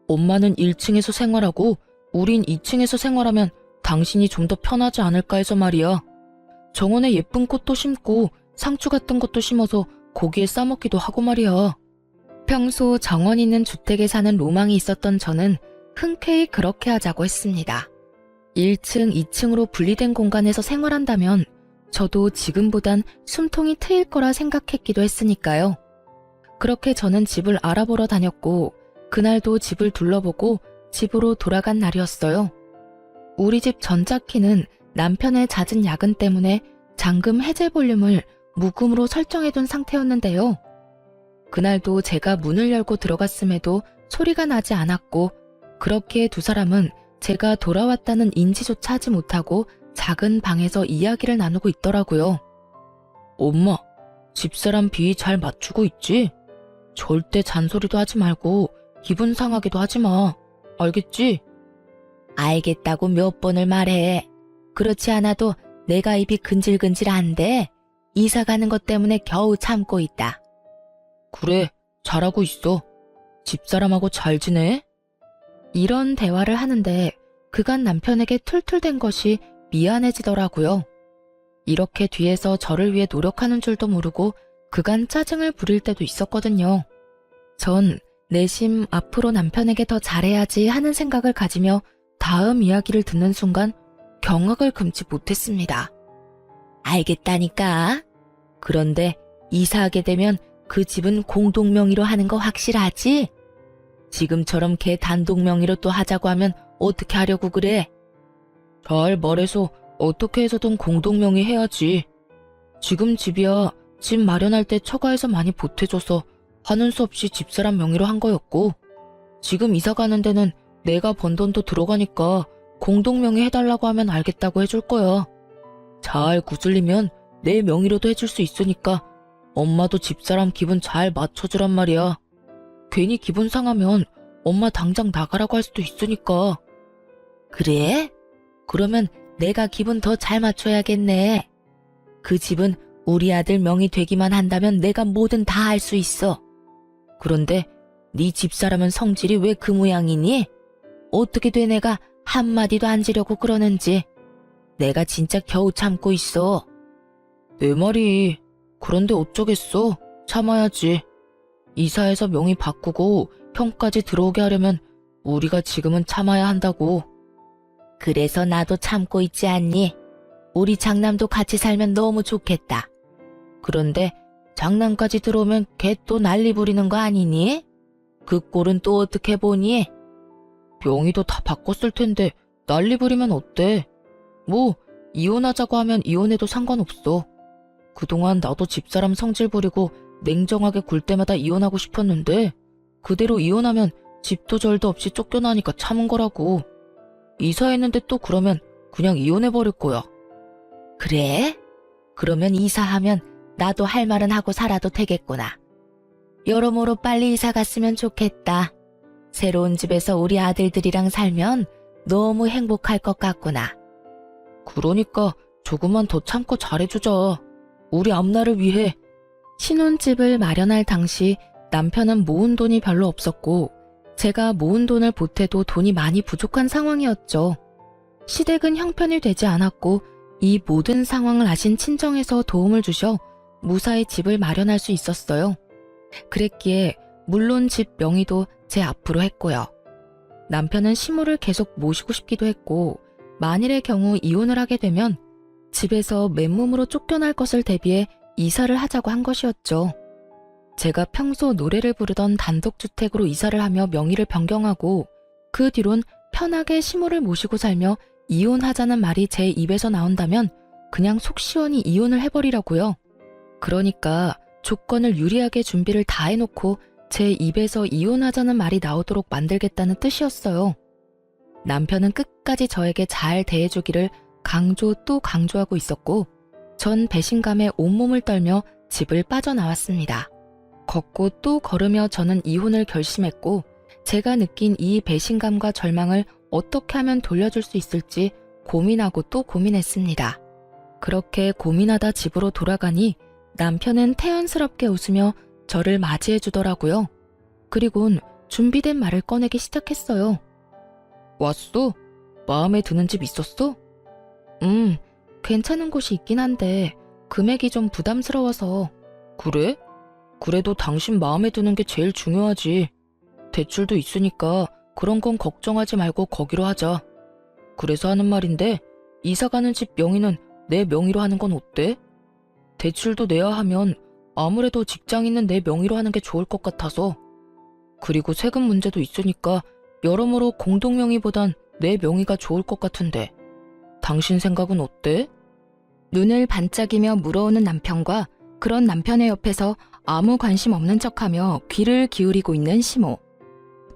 엄마는 1층에서 생활하고 우린 2층에서 생활하면 당신이 좀 더 편하지 않을까 해서 말이야. 정원에 예쁜 꽃도 심고 상추 같은 것도 심어서 고기에 싸먹기도 하고 말이야. 평소 정원 있는 주택에 사는 로망이 있었던 저는 흔쾌히 그렇게 하자고 했습니다. 1층, 2층으로 분리된 공간에서 생활한다면 저도 지금보단 숨통이 트일 거라 생각했기도 했으니까요. 그렇게 저는 집을 알아보러 다녔고 그날도 집을 둘러보고 집으로 돌아간 날이었어요. 우리 집 전자키는 남편의 잦은 야근 때문에 잠금 해제 볼륨을 무음으로 설정해둔 상태였는데요. 그날도 제가 문을 열고 들어갔음에도 소리가 나지 않았고 그렇기에 두 사람은 제가 돌아왔다는 인지조차 하지 못하고 작은 방에서 이야기를 나누고 있더라고요. 엄마, 집사람 비위 잘 맞추고 있지? 절대 잔소리도 하지 말고 기분 상하기도 하지 마. 알겠지? 알겠다고 몇 번을 말해. 그렇지 않아도 내가 입이 근질근질한데 이사 가는 것 때문에 겨우 참고 있다. 그래, 잘하고 있어. 집사람하고 잘 지내? 이런 대화를 하는데 그간 남편에게 툴툴댄 것이 미안해지더라고요. 이렇게 뒤에서 저를 위해 노력하는 줄도 모르고 그간 짜증을 부릴 때도 있었거든요. 전 내심 앞으로 남편에게 더 잘해야지 하는 생각을 가지며 다음 이야기를 듣는 순간 경악을 금치 못했습니다. 알겠다니까. 그런데 이사하게 되면 그 집은 공동명의로 하는 거 확실하지? 지금처럼 걔 단독명의로 또 하자고 하면 어떻게 하려고 그래? 잘 말해서 어떻게 해서든 공동명의 해야지. 지금 집이야 집 마련할 때 처가에서 많이 보태줘서 하는 수 없이 집사람 명의로 한 거였고 지금 이사 가는 데는 내가 번 돈도 들어가니까 공동명의 해달라고 하면 알겠다고 해줄 거야. 잘 구슬리면 내 명의로도 해줄 수 있으니까 엄마도 집사람 기분 잘 맞춰주란 말이야. 괜히 기분 상하면 엄마 당장 나가라고 할 수도 있으니까. 그래? 그러면 내가 기분 더 잘 맞춰야겠네. 그 집은 우리 아들 명의 되기만 한다면 내가 뭐든 다 할 수 있어. 그런데 네 집사람은 성질이 왜 그 모양이니? 어떻게 돼 내가 한마디도 안 지려고 그러는지. 내가 진짜 겨우 참고 있어. 내 말이. 그런데 어쩌겠어. 참아야지. 이사해서 명의 바꾸고 형까지 들어오게 하려면 우리가 지금은 참아야 한다고. 그래서 나도 참고 있지 않니? 우리 장남도 같이 살면 너무 좋겠다. 그런데 장남까지 들어오면 걔 또 난리 부리는 거 아니니? 그 꼴은 또 어떻게 보니? 명의도 다 바꿨을 텐데 난리 부리면 어때? 뭐 이혼하자고 하면 이혼해도 상관없어. 그동안 나도 집사람 성질 부리고 냉정하게 굴 때마다 이혼하고 싶었는데 그대로 이혼하면 집도 절도 없이 쫓겨나니까 참은 거라고. 이사했는데 또 그러면 그냥 이혼해버릴 거야. 그래? 그러면 이사하면 나도 할 말은 하고 살아도 되겠구나. 여러모로 빨리 이사 갔으면 좋겠다. 새로운 집에서 우리 아들들이랑 살면 너무 행복할 것 같구나. 그러니까 조금만 더 참고 잘해주자. 우리 앞날을 위해. 신혼집을 마련할 당시 남편은 모은 돈이 별로 없었고 제가 모은 돈을 보태도 돈이 많이 부족한 상황이었죠. 시댁은 형편이 되지 않았고 이 모든 상황을 아신 친정에서 도움을 주셔 무사히 집을 마련할 수 있었어요. 그랬기에 물론 집 명의도 제 앞으로 했고요. 남편은 시모를 계속 모시고 싶기도 했고 만일의 경우 이혼을 하게 되면 집에서 맨몸으로 쫓겨날 것을 대비해 이사를 하자고 한 것이었죠. 제가 평소 노래를 부르던 단독주택으로 이사를 하며 명의를 변경하고 그 뒤론 편하게 시모를 모시고 살며 이혼하자는 말이 제 입에서 나온다면 그냥 속 시원히 이혼을 해버리라고요. 그러니까 조건을 유리하게 준비를 다 해놓고 제 입에서 이혼하자는 말이 나오도록 만들겠다는 뜻이었어요. 남편은 끝까지 저에게 잘 대해주기를 강조 또 강조하고 있었고 전 배신감에 온몸을 떨며 집을 빠져나왔습니다. 걷고 또 걸으며 저는 이혼을 결심했고 제가 느낀 이 배신감과 절망을 어떻게 하면 돌려줄 수 있을지 고민하고 또 고민했습니다. 그렇게 고민하다 집으로 돌아가니 남편은 태연스럽게 웃으며 저를 맞이해 주더라고요. 그리곤 준비된 말을 꺼내기 시작했어요. 왔어? 마음에 드는 집 있었어? 괜찮은 곳이 있긴 한데 금액이 좀 부담스러워서. 그래? 그래도 당신 마음에 드는 게 제일 중요하지. 대출도 있으니까 그런 건 걱정하지 말고 거기로 하자. 그래서 하는 말인데 이사 가는 집 명의는 내 명의로 하는 건 어때? 대출도 내야 하면 아무래도 직장 있는 내 명의로 하는 게 좋을 것 같아서. 그리고 세금 문제도 있으니까 여러모로 공동 명의보단 내 명의가 좋을 것 같은데 당신 생각은 어때? 눈을 반짝이며 물어오는 남편과 그런 남편의 옆에서 아무 관심 없는 척하며 귀를 기울이고 있는 시모.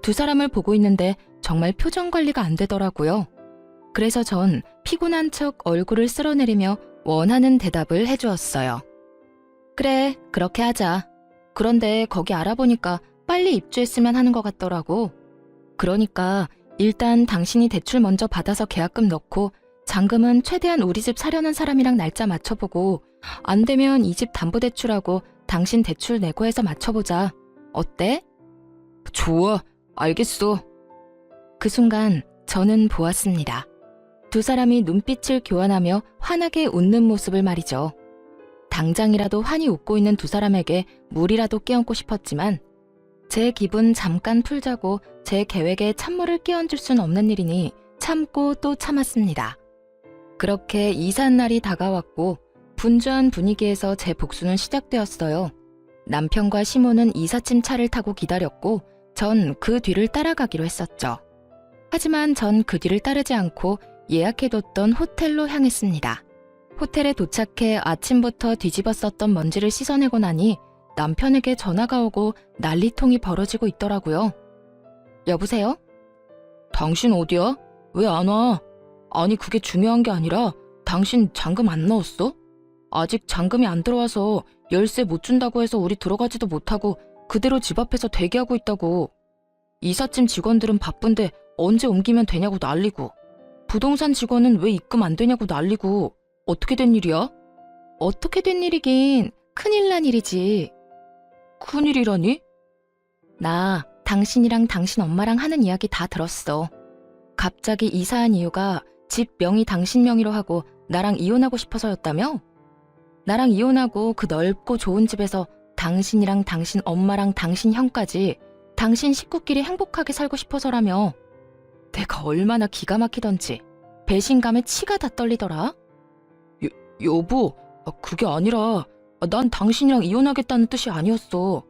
두 사람을 보고 있는데 정말 표정 관리가 안 되더라고요. 그래서 전 피곤한 척 얼굴을 쓸어내리며 원하는 대답을 해주었어요. 그래, 그렇게 하자. 그런데 거기 알아보니까 빨리 입주했으면 하는 것 같더라고. 그러니까 일단 당신이 대출 먼저 받아서 계약금 넣고 잔금은 최대한 우리 집 사려는 사람이랑 날짜 맞춰보고 안 되면 이 집 담보대출하고 당신 대출 내고 해서 맞춰보자. 어때? 좋아, 알겠어. 그 순간 저는 보았습니다. 두 사람이 눈빛을 교환하며 환하게 웃는 모습을 말이죠. 당장이라도 환히 웃고 있는 두 사람에게 물이라도 끼얹고 싶었지만 제 기분 잠깐 풀자고 제 계획에 찬물을 끼얹을 순 없는 일이니 참고 또 참았습니다. 그렇게 이삿 날이 다가왔고 분주한 분위기에서 제 복수는 시작되었어요. 남편과 시모는 이삿짐 차를 타고 기다렸고 전 그 뒤를 따라가기로 했었죠. 하지만 전 그 뒤를 따르지 않고 예약해뒀던 호텔로 향했습니다. 호텔에 도착해 아침부터 뒤집었었던 먼지를 씻어내고 나니 남편에게 전화가 오고 난리통이 벌어지고 있더라고요. 여보세요? 당신 어디야? 왜 안 와? 아니 그게 중요한 게 아니라 당신 잔금 안 넣었어? 아직 잔금이 안 들어와서 열쇠 못 준다고 해서 우리 들어가지도 못하고 그대로 집 앞에서 대기하고 있다고. 이삿짐 직원들은 바쁜데 언제 옮기면 되냐고 난리고 부동산 직원은 왜 입금 안 되냐고 난리고. 어떻게 된 일이야? 어떻게 된 일이긴 큰일 난 일이지. 큰일이라니? 나 당신이랑 당신 엄마랑 하는 이야기 다 들었어. 갑자기 이사한 이유가 집 명의 당신 명의로 하고 나랑 이혼하고 싶어서였다며? 나랑 이혼하고 그 넓고 좋은 집에서 당신이랑 당신 엄마랑 당신 형까지 당신 식구끼리 행복하게 살고 싶어서라며. 내가 얼마나 기가 막히던지 배신감에 치가 다 떨리더라. 여보, 그게 아니라 난 당신이랑 이혼하겠다는 뜻이 아니었어.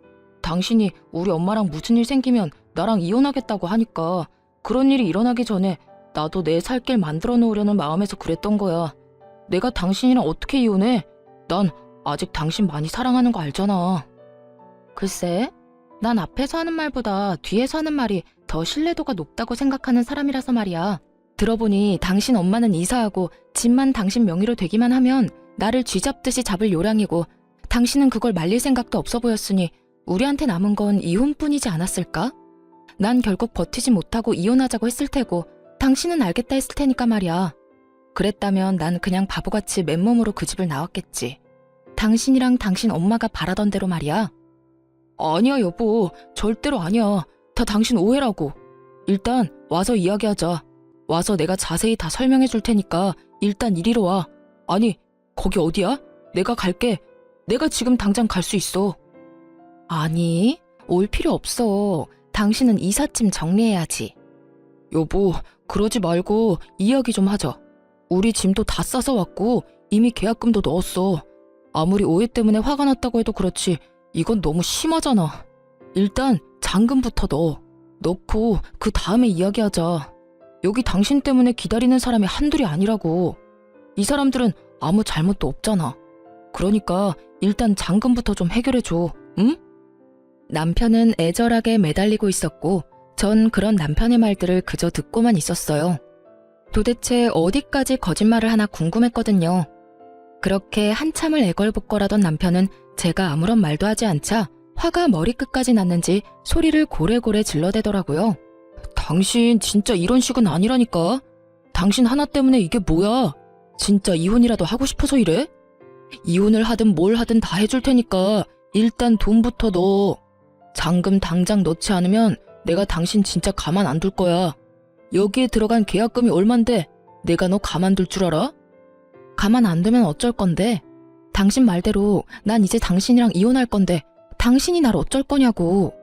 당신이 우리 엄마랑 무슨 일 생기면 나랑 이혼하겠다고 하니까 그런 일이 일어나기 전에 나도 내 살 길 만들어 놓으려는 마음에서 그랬던 거야. 내가 당신이랑 어떻게 이혼해? 난 아직 당신 많이 사랑하는 거 알잖아. 글쎄, 난 앞에서 하는 말보다 뒤에서 하는 말이 더 신뢰도가 높다고 생각하는 사람이라서 말이야. 들어보니 당신 엄마는 이사하고 집만 당신 명의로 되기만 하면 나를 쥐잡듯이 잡을 요량이고 당신은 그걸 말릴 생각도 없어 보였으니 우리한테 남은 건 이혼뿐이지 않았을까? 난 결국 버티지 못하고 이혼하자고 했을 테고 당신은 알겠다 했을 테니까 말이야. 그랬다면 난 그냥 바보같이 맨몸으로 그 집을 나왔겠지. 당신이랑 당신 엄마가 바라던 대로 말이야. 아니야 여보, 절대로 아니야. 다 당신 오해라고. 일단 와서 이야기하자. 와서 내가 자세히 다 설명해 줄 테니까 일단 이리로 와. 아니, 거기 어디야? 내가 갈게. 내가 지금 당장 갈 수 있어. 아니, 올 필요 없어. 당신은 이삿짐 정리해야지. 여보, 그러지 말고 이야기 좀 하자. 우리 짐도 다 싸서 왔고 이미 계약금도 넣었어. 아무리 오해 때문에 화가 났다고 해도 그렇지 이건 너무 심하잖아. 일단 잔금부터 넣고 그 다음에 이야기하자. 여기 당신 때문에 기다리는 사람이 한둘이 아니라고. 이 사람들은 아무 잘못도 없잖아. 그러니까 일단 잔금부터 좀 해결해줘, 응? 남편은 애절하게 매달리고 있었고 전 그런 남편의 말들을 그저 듣고만 있었어요. 도대체 어디까지 거짓말을 하나 궁금했거든요. 그렇게 한참을 애걸복걸하던 남편은 제가 아무런 말도 하지 않자 화가 머리끝까지 났는지 소리를 고래고래 질러대더라고요. 당신 진짜 이런 식은 아니라니까. 당신 하나 때문에 이게 뭐야? 진짜 이혼이라도 하고 싶어서 이래? 이혼을 하든 뭘 하든 다 해줄 테니까 일단 돈부터 넣어. 잔금 당장 넣지 않으면 내가 당신 진짜 가만 안 둘 거야. 여기에 들어간 계약금이 얼만데 내가 너 가만둘 줄 알아? 가만 안 두면 어쩔 건데? 당신 말대로 난 이제 당신이랑 이혼할 건데 당신이 날 어쩔 거냐고.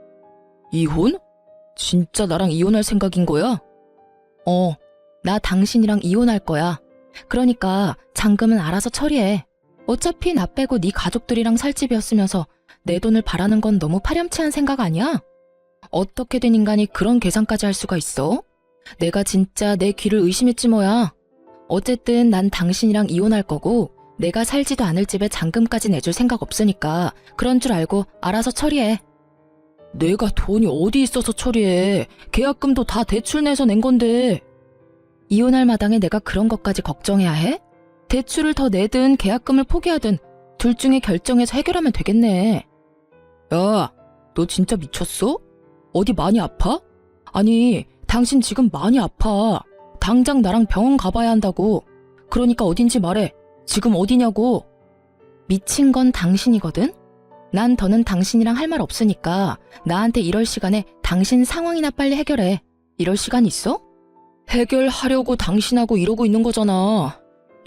이혼? 진짜 나랑 이혼할 생각인 거야? 나 당신이랑 이혼할 거야. 그러니까 잔금은 알아서 처리해. 어차피 나 빼고 네 가족들이랑 살 집이었으면서 내 돈을 바라는 건 너무 파렴치한 생각 아니야? 어떻게 된 인간이 그런 계산까지 할 수가 있어? 내가 진짜 내 귀를 의심했지 뭐야. 어쨌든 난 당신이랑 이혼할 거고 내가 살지도 않을 집에 잔금까지 내줄 생각 없으니까 그런 줄 알고 알아서 처리해. 내가 돈이 어디 있어서 처리해. 계약금도 다 대출 내서 낸 건데. 이혼할 마당에 내가 그런 것까지 걱정해야 해? 대출을 더 내든 계약금을 포기하든 둘 중에 결정해서 해결하면 되겠네. 야, 너 진짜 미쳤어? 어디 많이 아파? 아니, 당신 지금 많이 아파. 당장 나랑 병원 가봐야 한다고. 그러니까 어딘지 말해. 지금 어디냐고. 미친 건 당신이거든? 난 더는 당신이랑 할 말 없으니까 나한테 이럴 시간에 당신 상황이나 빨리 해결해. 이럴 시간 있어? 해결하려고 당신하고 이러고 있는 거잖아.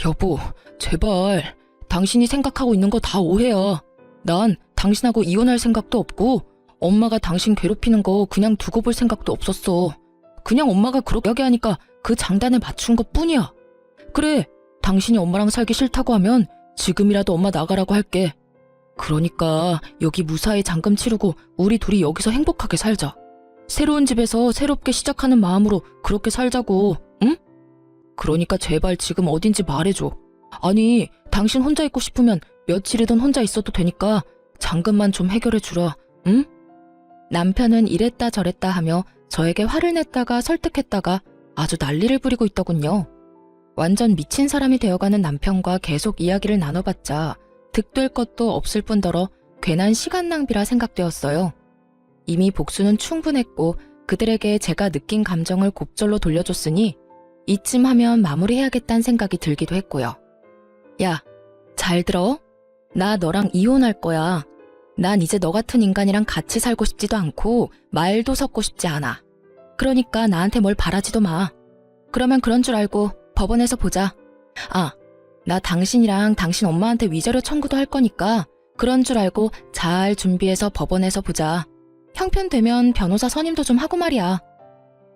여보, 제발. 당신이 생각하고 있는 거 다 오해야. 난 당신하고 이혼할 생각도 없고 엄마가 당신 괴롭히는 거 그냥 두고 볼 생각도 없었어. 그냥 엄마가 그렇게 하니까 그 장단에 맞춘 것 뿐이야. 그래, 당신이 엄마랑 살기 싫다고 하면 지금이라도 엄마 나가라고 할게. 그러니까 여기 무사히 잔금 치르고 우리 둘이 여기서 행복하게 살자. 새로운 집에서 새롭게 시작하는 마음으로 그렇게 살자고, 응? 그러니까 제발 지금 어딘지 말해줘. 아니, 당신 혼자 있고 싶으면 며칠이든 혼자 있어도 되니까 잔금만 좀 해결해주라, 응? 남편은 이랬다 저랬다 하며 저에게 화를 냈다가 설득했다가 아주 난리를 부리고 있더군요. 완전 미친 사람이 되어가는 남편과 계속 이야기를 나눠봤자 득될 것도 없을 뿐더러 괜한 시간 낭비라 생각되었어요. 이미 복수는 충분했고 그들에게 제가 느낀 감정을 곱절로 돌려줬으니 이쯤 하면 마무리해야겠다는 생각이 들기도 했고요. 야, 잘 들어? 나 너랑 이혼할 거야. 난 이제 너 같은 인간이랑 같이 살고 싶지도 않고 말도 섞고 싶지 않아. 그러니까 나한테 뭘 바라지도 마. 그러면 그런 줄 알고 법원에서 보자. 아, 나 당신이랑 당신 엄마한테 위자료 청구도 할 거니까 그런 줄 알고 잘 준비해서 법원에서 보자. 형편되면 변호사 선임도 좀 하고 말이야.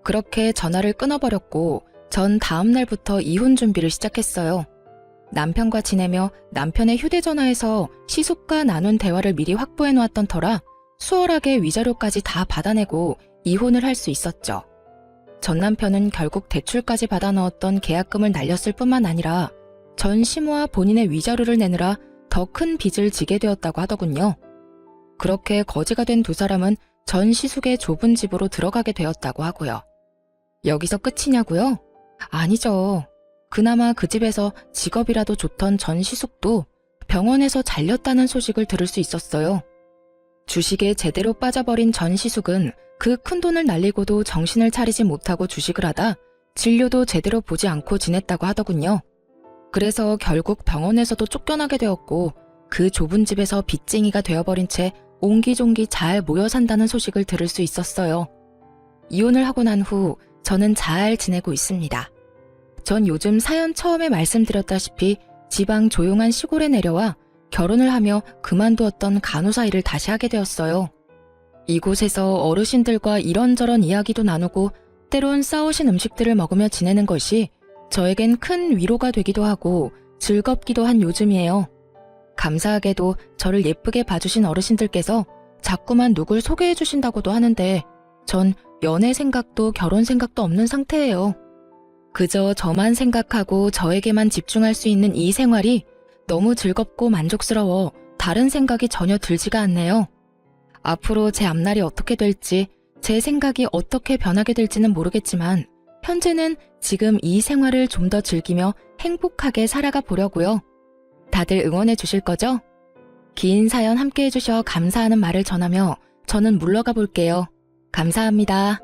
그렇게 전화를 끊어버렸고 전 다음 날부터 이혼 준비를 시작했어요. 남편과 지내며 남편의 휴대전화에서 시숙과 나눈 대화를 미리 확보해 놓았던 터라 수월하게 위자료까지 다 받아내고 이혼을 할 수 있었죠. 전 남편은 결국 대출까지 받아 넣었던 계약금을 날렸을 뿐만 아니라 전 시모와 본인의 위자료를 내느라 더 큰 빚을 지게 되었다고 하더군요. 그렇게 거지가 된 두 사람은 전 시숙의 좁은 집으로 들어가게 되었다고 하고요. 여기서 끝이냐고요? 아니죠. 그나마 그 집에서 직업이라도 좋던 전 시숙도 병원에서 잘렸다는 소식을 들을 수 있었어요. 주식에 제대로 빠져버린 전 시숙은 그 큰돈을 날리고도 정신을 차리지 못하고 주식을 하다 진료도 제대로 보지 않고 지냈다고 하더군요. 그래서 결국 병원에서도 쫓겨나게 되었고 그 좁은 집에서 빚쟁이가 되어버린 채 옹기종기 잘 모여 산다는 소식을 들을 수 있었어요. 이혼을 하고 난 후 저는 잘 지내고 있습니다. 전 요즘 사연 처음에 말씀드렸다시피 지방 조용한 시골에 내려와 결혼을 하며 그만두었던 간호사 일을 다시 하게 되었어요. 이곳에서 어르신들과 이런저런 이야기도 나누고 때론 싸우신 음식들을 먹으며 지내는 것이 저에겐 큰 위로가 되기도 하고 즐겁기도 한 요즘이에요. 감사하게도 저를 예쁘게 봐주신 어르신들께서 자꾸만 누굴 소개해 주신다고도 하는데 전 연애 생각도 결혼 생각도 없는 상태예요. 그저 저만 생각하고 저에게만 집중할 수 있는 이 생활이 너무 즐겁고 만족스러워 다른 생각이 전혀 들지가 않네요. 앞으로 제 앞날이 어떻게 될지 제 생각이 어떻게 변하게 될지는 모르겠지만 현재는 지금 이 생활을 좀 더 즐기며 행복하게 살아가 보려고요. 다들 응원해 주실 거죠? 긴 사연 함께 해주셔 감사하는 말을 전하며 저는 물러가 볼게요. 감사합니다.